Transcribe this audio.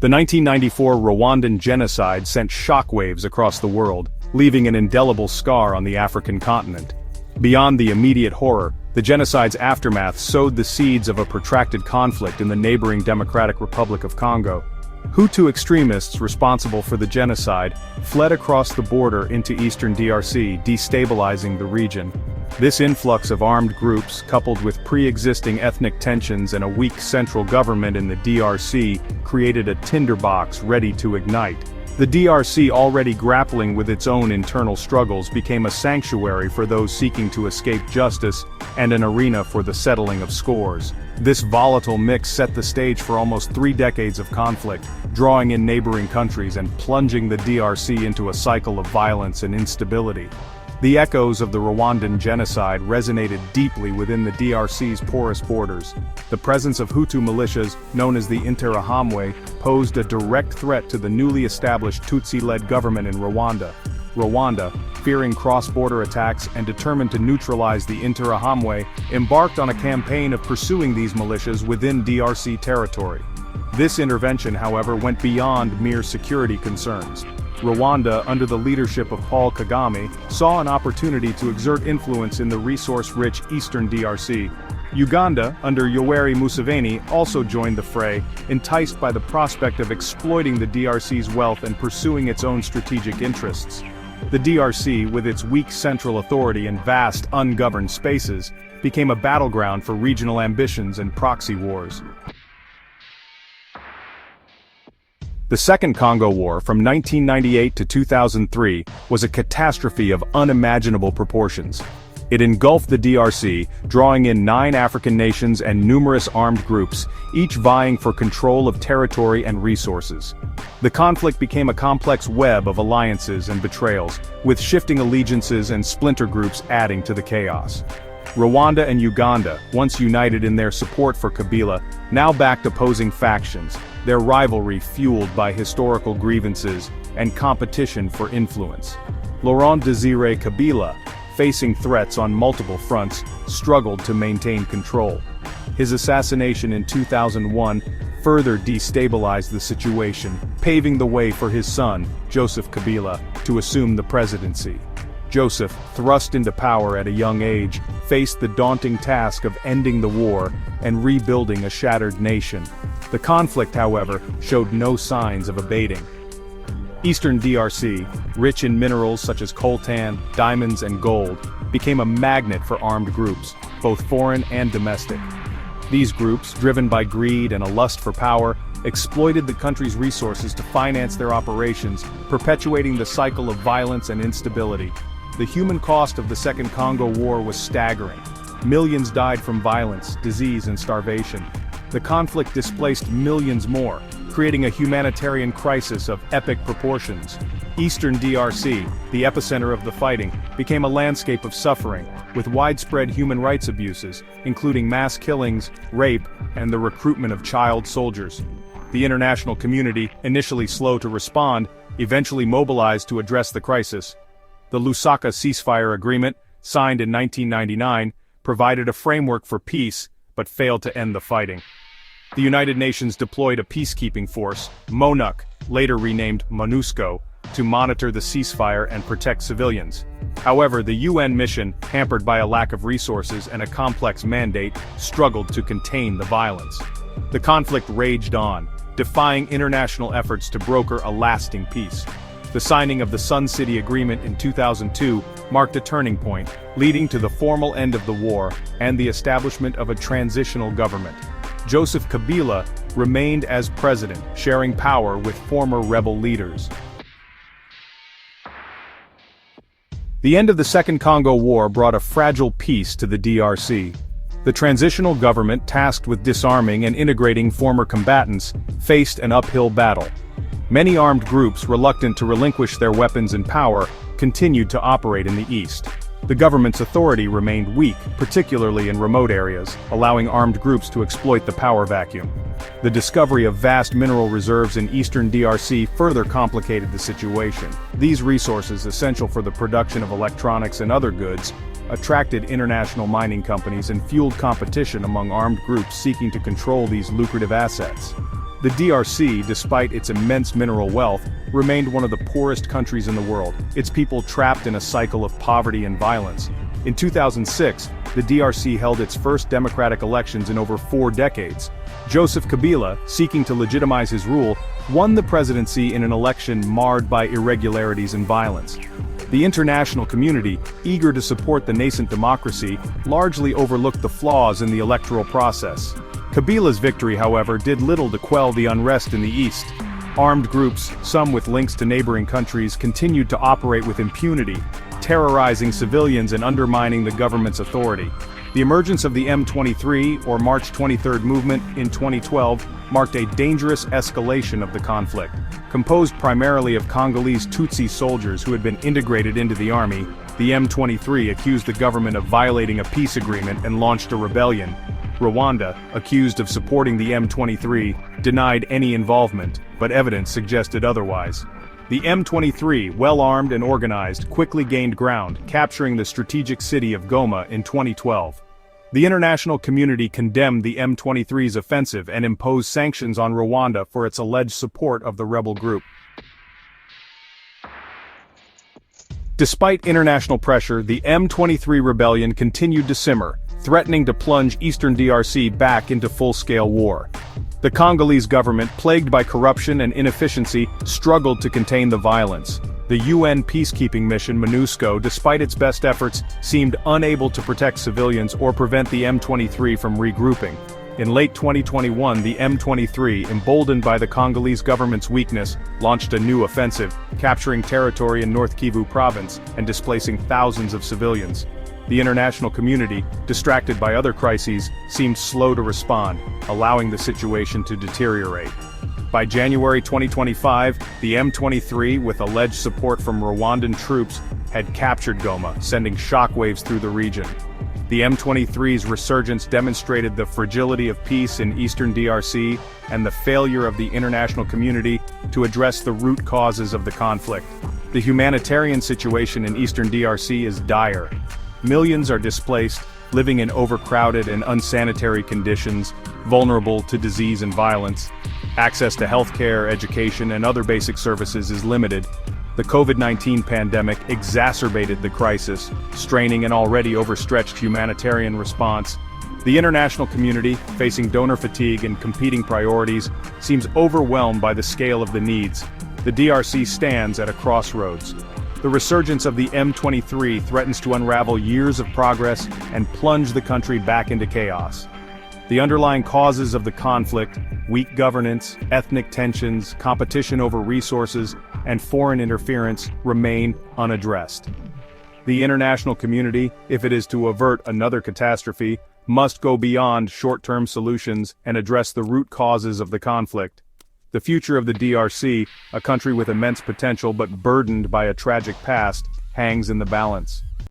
The 1994 Rwandan genocide sent shockwaves across the world, leaving an indelible scar on the African continent. Beyond the immediate horror, the genocide's aftermath sowed the seeds of a protracted conflict in the neighboring Democratic Republic of Congo. Hutu extremists responsible for the genocide fled across the border into eastern DRC, destabilizing the region. This influx of armed groups, coupled with pre-existing ethnic tensions and a weak central government in the DRC, created a tinderbox ready to ignite. The DRC, already grappling with its own internal struggles, became a sanctuary for those seeking to escape justice and an arena for the settling of scores. This volatile mix set the stage for almost 3 decades of conflict, drawing in neighboring countries and plunging the DRC into a cycle of violence and instability. The echoes of the Rwandan genocide resonated deeply within the DRC's porous borders. The presence of Hutu militias, known as the Interahamwe, posed a direct threat to the newly established Tutsi-led government in Rwanda. Rwanda, fearing cross-border attacks and determined to neutralize the Interahamwe, embarked on a campaign of pursuing these militias within DRC territory. This intervention, however, went beyond mere security concerns. Rwanda, under the leadership of Paul Kagame, saw an opportunity to exert influence in the resource-rich eastern DRC. Uganda, under Yoweri Museveni, also joined the fray, enticed by the prospect of exploiting the DRC's wealth and pursuing its own strategic interests. The DRC, with its weak central authority and vast, ungoverned spaces, became a battleground for regional ambitions and proxy wars. The Second Congo War, from 1998 to 2003, was a catastrophe of unimaginable proportions. It engulfed the DRC, drawing in 9 African nations and numerous armed groups, each vying for control of territory and resources. The conflict became a complex web of alliances and betrayals, with shifting allegiances and splinter groups adding to the chaos. Rwanda and Uganda, once united in their support for Kabila, now backed opposing factions, their rivalry fueled by historical grievances and competition for influence. Laurent Désiré Kabila, facing threats on multiple fronts, struggled to maintain control. His assassination in 2001 further destabilized the situation, paving the way for his son, Joseph Kabila, to assume the presidency. Joseph, thrust into power at a young age, faced the daunting task of ending the war and rebuilding a shattered nation. The conflict, however, showed no signs of abating. Eastern DRC, rich in minerals such as coltan, diamonds, and gold, became a magnet for armed groups, both foreign and domestic. These groups, driven by greed and a lust for power, exploited the country's resources to finance their operations, perpetuating the cycle of violence and instability. The human cost of the Second Congo War was staggering. Millions died from violence, disease, and starvation. The conflict displaced millions more, creating a humanitarian crisis of epic proportions. Eastern DRC, the epicenter of the fighting, became a landscape of suffering, with widespread human rights abuses, including mass killings, rape, and the recruitment of child soldiers. The international community, initially slow to respond, eventually mobilized to address the crisis. The Lusaka ceasefire agreement, signed in 1999, provided a framework for peace, but failed to end the fighting. The United Nations deployed a peacekeeping force, MONUC, later renamed MONUSCO, to monitor the ceasefire and protect civilians. However, the UN mission, hampered by a lack of resources and a complex mandate, struggled to contain the violence. The conflict raged on, defying international efforts to broker a lasting peace. The signing of the Sun City Agreement in 2002 marked a turning point, leading to the formal end of the war and the establishment of a transitional government. Joseph Kabila remained as president, sharing power with former rebel leaders. The end of the Second Congo War brought a fragile peace to the DRC. The transitional government, tasked with disarming and integrating former combatants, faced an uphill battle. Many armed groups, reluctant to relinquish their weapons and power, continued to operate in the east. The government's authority remained weak, particularly in remote areas, allowing armed groups to exploit the power vacuum. The discovery of vast mineral reserves in eastern DRC further complicated the situation. These resources, essential for the production of electronics and other goods, attracted international mining companies and fueled competition among armed groups seeking to control these lucrative assets. The DRC, despite its immense mineral wealth, remained one of the poorest countries in the world, its people trapped in a cycle of poverty and violence. In 2006, the DRC held its first democratic elections in over 4 decades. Joseph Kabila, seeking to legitimize his rule, won the presidency in an election marred by irregularities and violence. The international community, eager to support the nascent democracy, largely overlooked the flaws in the electoral process. Kabila's victory, however, did little to quell the unrest in the east. Armed groups, some with links to neighboring countries, continued to operate with impunity, terrorizing civilians and undermining the government's authority. The emergence of the M23, or March 23rd movement, in 2012, marked a dangerous escalation of the conflict. Composed primarily of Congolese Tutsi soldiers who had been integrated into the army, the M23 accused the government of violating a peace agreement and launched a rebellion. Rwanda, accused of supporting the M23, denied any involvement, but evidence suggested otherwise. The M23, well-armed and organized, quickly gained ground, capturing the strategic city of Goma in 2012. The international community condemned the M23's offensive and imposed sanctions on Rwanda for its alleged support of the rebel group. Despite international pressure, the M23 rebellion continued to simmer, threatening to plunge eastern DRC back into full-scale war. The Congolese government, plagued by corruption and inefficiency, struggled to contain the violence. The UN peacekeeping mission MONUSCO, despite its best efforts, seemed unable to protect civilians or prevent the M23 from regrouping. In late 2021, the M23, emboldened by the Congolese government's weakness, launched a new offensive, capturing territory in North Kivu province and displacing thousands of civilians. The international community, distracted by other crises, seemed slow to respond, allowing the situation to deteriorate. By January 2025, the M23, with alleged support from Rwandan troops, had captured Goma, sending shockwaves through the region. The M23's resurgence demonstrated the fragility of peace in eastern DRC and the failure of the international community to address the root causes of the conflict. The humanitarian situation in eastern DRC is dire. Millions are displaced, living in overcrowded and unsanitary conditions, vulnerable to disease and violence. Access to healthcare, education, and other basic services is limited. The COVID-19 pandemic exacerbated the crisis, straining an already overstretched humanitarian response. The international community, facing donor fatigue and competing priorities, seems overwhelmed by the scale of the needs. The DRC stands at a crossroads. The resurgence of the M23 threatens to unravel years of progress and plunge the country back into chaos. The underlying causes of the conflict, weak governance, ethnic tensions, competition over resources, and foreign interference, remain unaddressed. The international community, if it is to avert another catastrophe, must go beyond short-term solutions and address the root causes of the conflict. The future of the DRC, a country with immense potential but burdened by a tragic past, hangs in the balance.